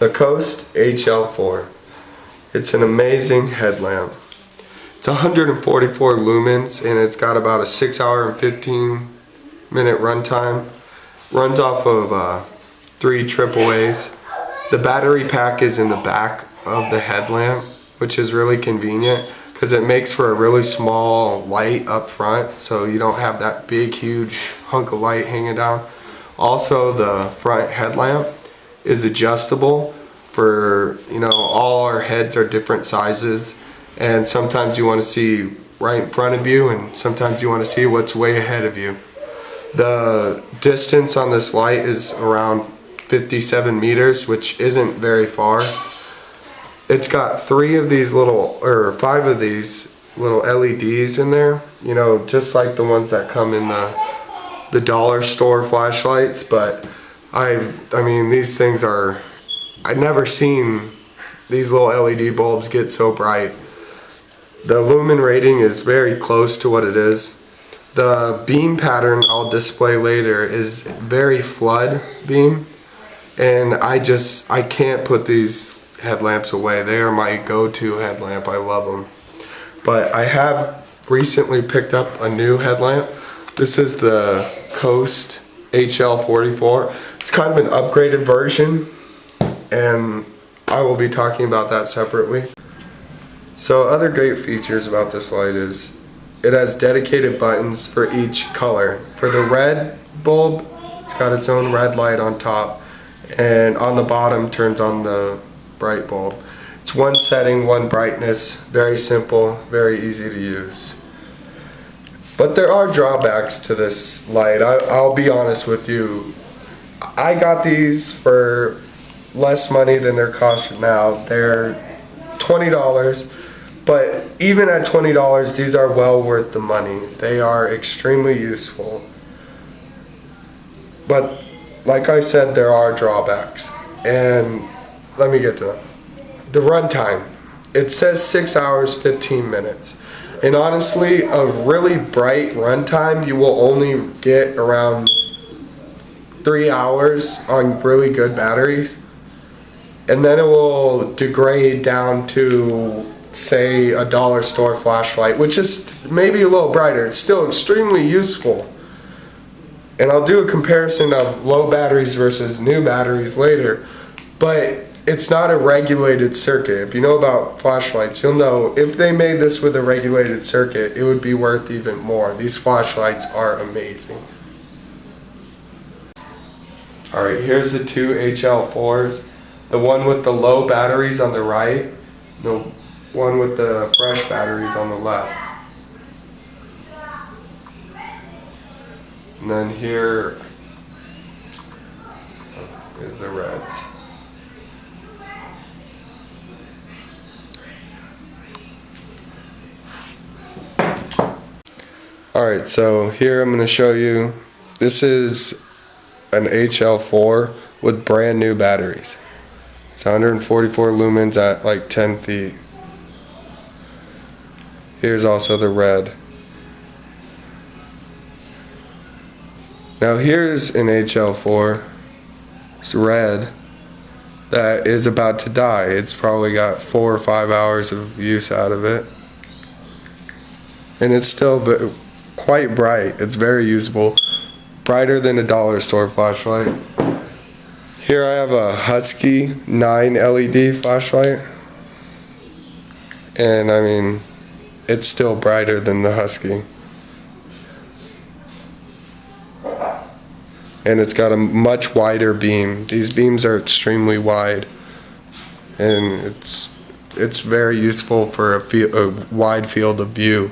The Coast HL4. It's an amazing headlamp. It's 144 lumens and it's got about a 6 hour and 15 minute runtime. Runs off of 3 AAAs. The battery pack is in the back of the headlamp, which is really convenient because it makes for a really small light up front, so you don't have that big huge hunk of light hanging down. Also, the front headlamp is adjustable for, all our heads are different sizes, and sometimes you want to see right in front of you and sometimes you want to see what's way ahead of you. The distance on this light is around 57 meters, which isn't very far. It's got 5 of these little LEDs in there, just like the ones that come in the dollar store flashlights, but these things are, I've never seen these little LED bulbs get so bright. The lumen rating is very close to what it is. The beam pattern I'll display later is very flood beam, and I can't put these headlamps away. They are my go-to headlamp. I love them. But I have recently picked up a new headlamp. This is the Coast HL44. It's kind of an upgraded version, and I will be talking about that separately. So other great features about this light is it has dedicated buttons for each color. For the red bulb, it's got its own red light on top, and on the bottom turns on the bright bulb. It's one setting, one brightness, very simple, very easy to use. But there are drawbacks to this light. I'll be honest with you. I got these for less money than their cost now. They're $20, but even at $20, these are well worth the money. They are extremely useful. But like I said, there are drawbacks, and let me get to them. The runtime. It says 6 hours, 15 minutes. And honestly, a really bright runtime, you will only get around 3 hours on really good batteries. And then it will degrade down to, say, a dollar store flashlight, which is maybe a little brighter. It's still extremely useful. And I'll do a comparison of low batteries versus new batteries later. But it's not a regulated circuit. If you know about flashlights, you'll know if they made this with a regulated circuit, it would be worth even more. These flashlights are amazing. Alright, here's the 2 HL4s. The one with the low batteries on the right, the one with the fresh batteries on the left. And then here is the reds. Alright, so here I'm going to show you, this is an HL4 with brand new batteries. It's 144 lumens at like 10 feet. Here's also the red. Now here's an HL4, it's red, that is about to die. It's probably got 4 or 5 hours of use out of it. And it's still quite bright. It's very usable. Brighter than a dollar store flashlight. Here I have a Husky 9 LED flashlight. And it's still brighter than the Husky. And it's got a much wider beam. These beams are extremely wide. And it's very useful for a wide field of view.